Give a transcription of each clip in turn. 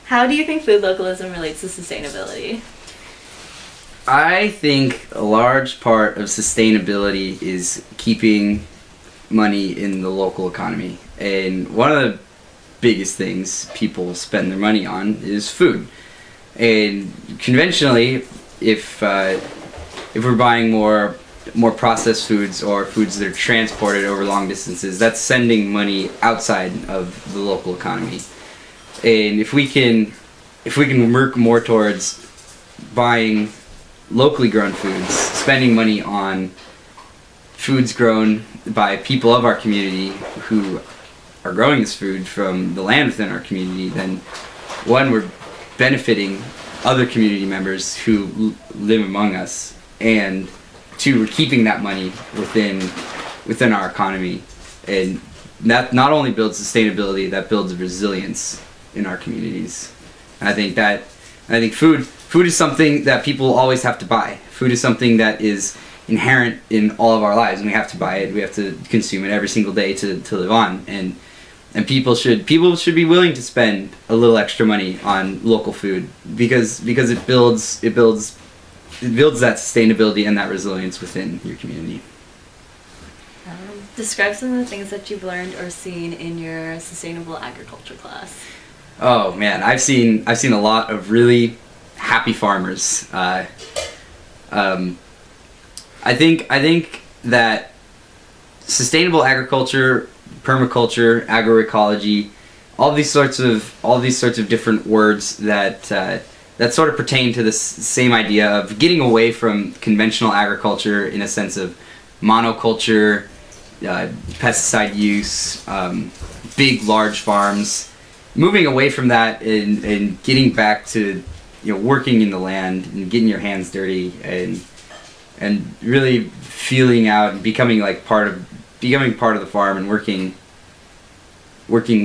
How do you think food localism relates to sustainability? I think a large part of sustainability is keeping money in the local economy. And one of the biggest things people spend their money on is food. And conventionally, if we're buying more processed foods or foods that are transported over long distances, that's sending money outside of the local economy. And if we can work more towards buying locally grown foods, spending money on foods grown by people of our community who are growing this food from the land within our community, then one, we're benefiting other community members who live among us, and two, we're keeping that money within our economy, and that not only builds sustainability, that builds resilience in our communities. And I think food is something that people always have to buy. Food is something that is inherent in all of our lives, and we have to buy it. We have to consume it every single day to live on. And people should be willing to spend a little extra money on local food because it builds that sustainability and that resilience within your community. Describe some of the things that you've learned or seen in your sustainable agriculture class. Oh man, I've seen a lot of really happy farmers. I think that sustainable agriculture, permaculture, agroecology, all these sorts of different words that sort of pertain to this same idea of getting away from conventional agriculture in a sense of monoculture, pesticide use, big large farms, moving away from that and getting back to working in the land and getting your hands dirty and really feeling out and becoming part of the farm and working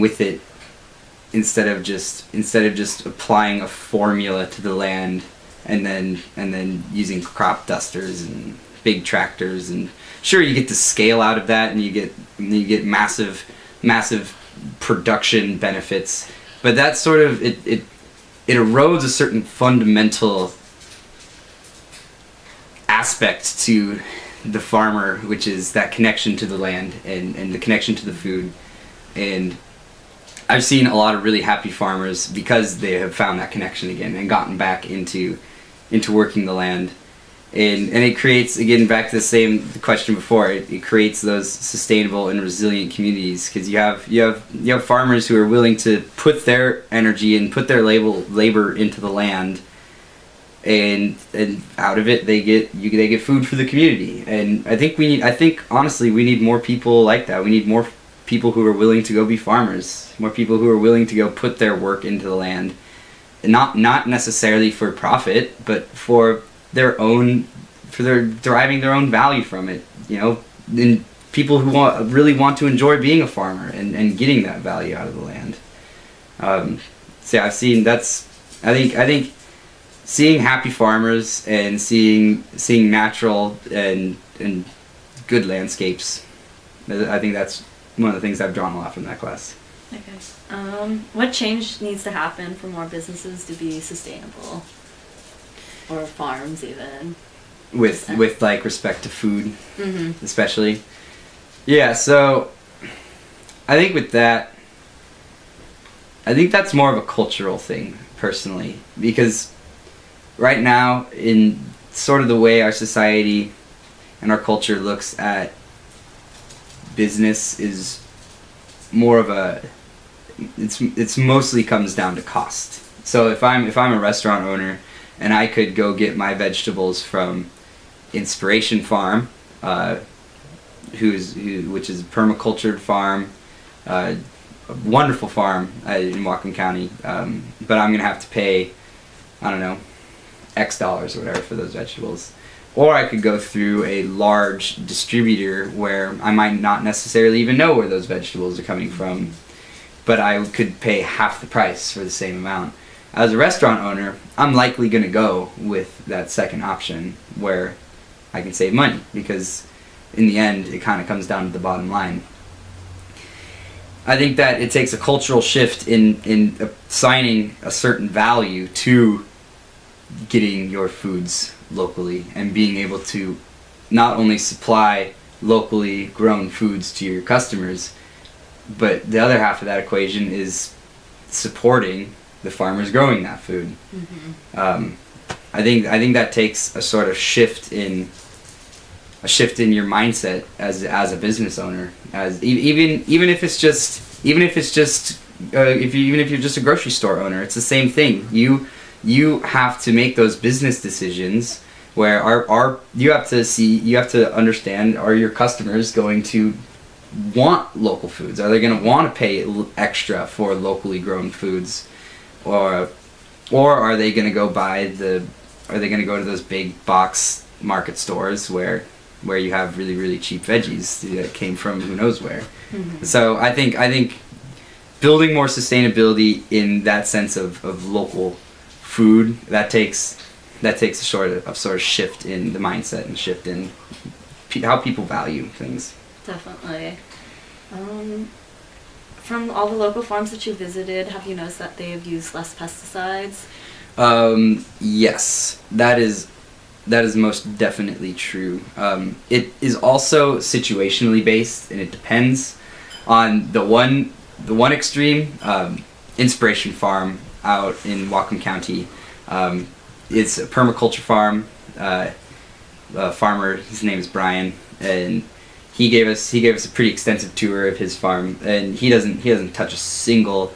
with it instead of just applying a formula to the land and then using crop dusters and big tractors. And sure, you get to scale out of that and you get massive production benefits, but that sort of it erodes a certain fundamental aspect to the farmer, which is that connection to the land and the connection to the food. And I've seen a lot of really happy farmers because they have found that connection again and gotten back into working the land. And it creates, again, back to the question before, it creates those sustainable and resilient communities because you have farmers who are willing to put their energy and put their labor into the land, and out of it they get food for the community. And I think honestly we need more people like that. We need more people who are willing to go be farmers, more people who are willing to go put their work into the land, and not necessarily for profit, but for deriving their own value from it, and people who really want to enjoy being a farmer and getting that value out of the land. So I've seen I think seeing happy farmers and seeing natural and good landscapes, I think that's one of the things I've drawn a lot from that class. Okay. What change needs to happen for more businesses to be sustainable? Or farms even. With respect to food, mm-hmm. especially. Yeah, so I think with that, I think that's more of a cultural thing, personally. Because right now, in sort of the way our society and our culture looks at business is more of it's mostly comes down to cost. So if I'm a restaurant owner and I could go get my vegetables from Inspiration Farm, which is a permacultured farm, a wonderful farm in Whatcom County, but I'm gonna have to pay, I don't know, X dollars or whatever for those vegetables. Or I could go through a large distributor where I might not necessarily even know where those vegetables are coming from, but I could pay half the price for the same amount. As a restaurant owner, I'm likely going to go with that second option where I can save money, because in the end it kind of comes down to the bottom line. I think that it takes a cultural shift in assigning a certain value to getting your foods locally and being able to not only supply locally grown foods to your customers, but the other half of that equation is supporting the farmers growing that food. I think that takes a sort of shift in your mindset as a business owner, as even if it's just if you're just a grocery store owner, it's the same thing. You have to make those business decisions where you have to understand, are your customers going to want local foods? Are they going to want to pay extra for locally grown foods, or are they going to go to those big box market stores where you have really, really cheap veggies that came from who knows where? So I think building more sustainability in that sense of local food, that takes a sort of shift in the mindset and shift in how people value things. Definitely. From all the local farms that you visited, have you noticed that they have used less pesticides? Yes, that is most definitely true. It is also situationally based, and it depends on the one extreme. Inspiration Farm out in Whatcom County. It's a permaculture farm. A farmer, his name is Brian, and he gave us a pretty extensive tour of his farm, and he doesn't touch a single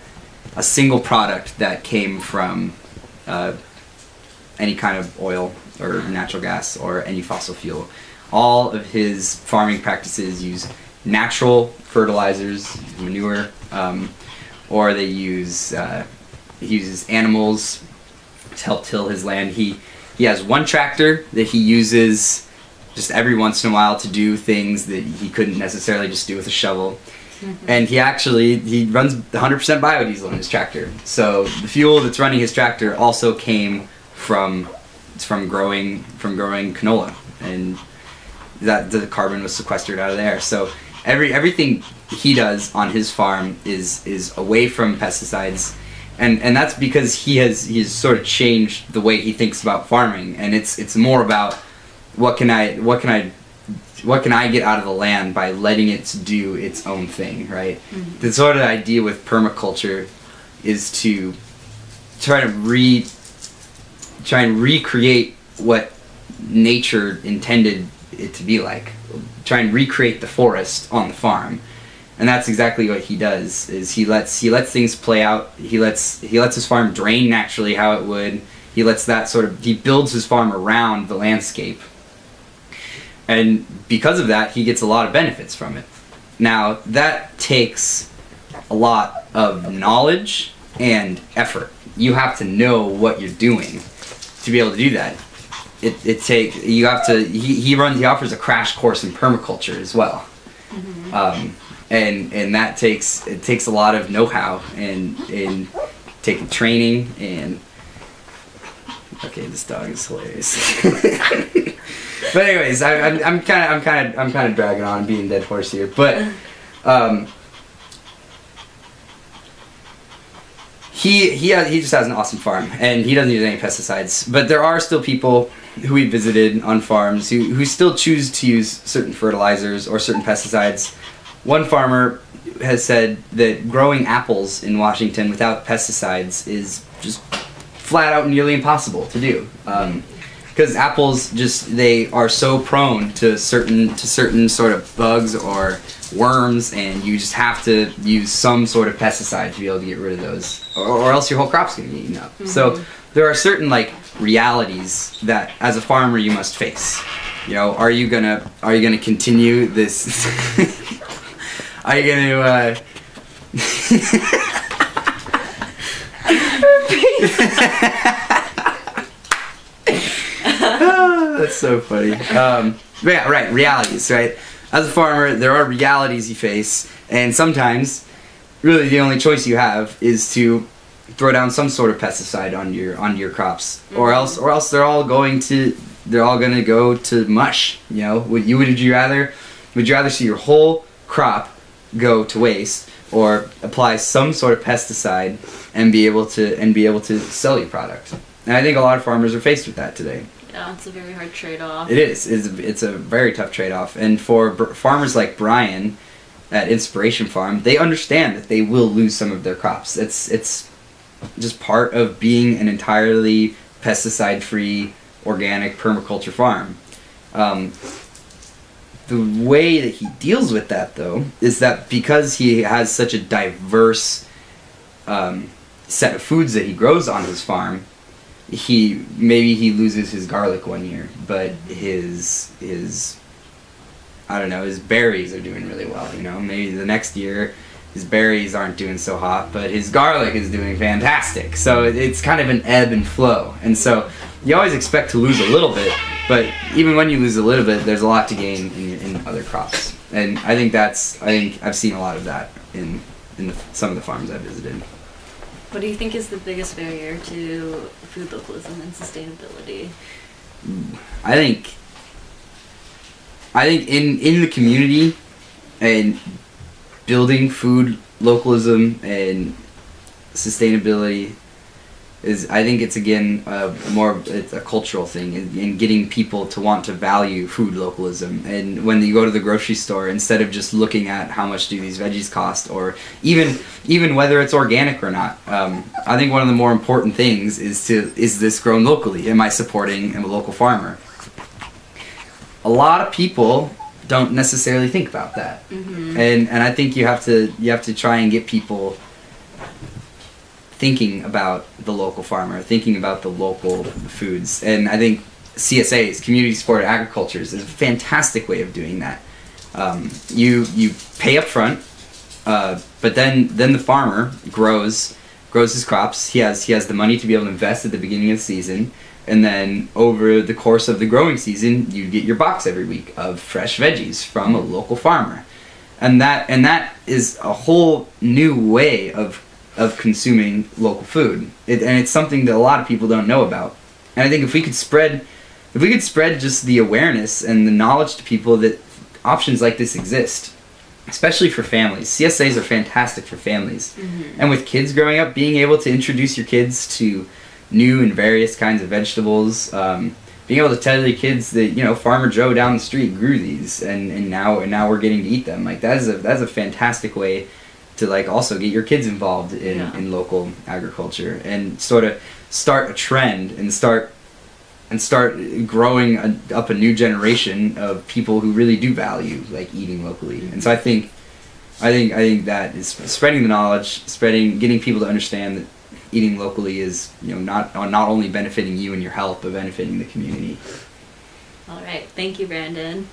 product that came from any kind of oil or natural gas or any fossil fuel. All of his farming practices use natural fertilizers, manure, or he uses animals to help till his land. He has one tractor that he uses just every once in a while to do things that he couldn't necessarily just do with a shovel. And he runs 100% biodiesel in his tractor. So the fuel that's running his tractor also came from growing canola, and that the carbon was sequestered out of there. So everything he does on his farm is away from pesticides, and that's because he's sort of changed the way he thinks about farming, and it's more about what can I get out of the land by letting it do its own thing, right? The sort of idea with permaculture is to try and recreate what nature intended it to be like. Try and recreate the forest on the farm. And that's exactly what he does. Is he lets things play out. He lets his farm drain naturally how it would. He builds his farm around the landscape. And because of that, he gets a lot of benefits from it. Now, that takes a lot of knowledge and effort. You have to know what you're doing to be able to do that. He offers a crash course in permaculture as well. And that takes a lot of know-how and taking training and okay, this dog is hilarious. But anyways, I'm kind of dragging on, being dead horse here, but he just has an awesome farm, and he doesn't use any pesticides. But there are still people who we visited on farms who still choose to use certain fertilizers or certain pesticides. One farmer has said that growing apples in Washington without pesticides is just flat out nearly impossible to do. Because apples they are so prone to certain sort of bugs or worms, and you just have to use some sort of pesticide to be able to get rid of those, or else your whole crop's gonna get eaten up. So there are certain realities that as a farmer you must face. You know, are you gonna continue this? Are you gonna? That's so funny. But yeah, right. Realities, right? As a farmer, there are realities you face, and sometimes, really, the only choice you have is to throw down some sort of pesticide on your crops, or else they're all gonna go to mush. You know, would you rather see your whole crop go to waste or apply some sort of pesticide and be able to sell your product. And I think a lot of farmers are faced with that today. Yeah, it's a very hard trade-off. It is. It's a very tough trade-off. And for farmers like Brian at Inspiration Farm, they understand that they will lose some of their crops. It's just part of being an entirely pesticide-free, organic permaculture farm. The way that he deals with that, though, is that because he has such a diverse set of foods that he grows on his farm, maybe he loses his garlic one year, but his I don't know, his berries are doing really well. You know, maybe the next year his berries aren't doing so hot, but his garlic is doing fantastic. So it's kind of an ebb and flow, and so you always expect to lose a little bit, but even when you lose a little bit, there's a lot to gain in other crops. And I think I've seen a lot of that in some of the farms I've visited. What do you think is the biggest barrier to food localism and sustainability? I think in the community and building food localism and sustainability I think it's again it's a cultural thing in getting people to want to value food localism. And when you go to the grocery store, instead of just looking at how much do these veggies cost, or even whether it's organic or not, I think one of the more important things is this grown locally? Am I supporting a local farmer? A lot of people don't necessarily think about that, and I think you have to try and get people thinking about the local farmer, thinking about the local foods. And I think CSAs, community supported agriculture, is a fantastic way of doing that. You pay up front, but then the farmer grows his crops. He has the money to be able to invest at the beginning of the season, and then over the course of the growing season, you get your box every week of fresh veggies from a local farmer. And that is a whole new way of consuming local food, and it's something that a lot of people don't know about. And I think if we could spread just the awareness and the knowledge to people that options like this exist, especially for families. CSAs are fantastic for families, and with kids growing up, being able to introduce your kids to new and various kinds of vegetables, being able to tell your kids that Farmer Joe down the street grew these, and now we're getting to eat them. Like that's a fantastic way to also get your kids involved in local agriculture and sort of start a trend and start growing up a new generation of people who really do value eating locally. And so I think that is spreading the knowledge, getting people to understand that eating locally is not only benefiting you and your health, but benefiting the community. All right, thank you, Brandon.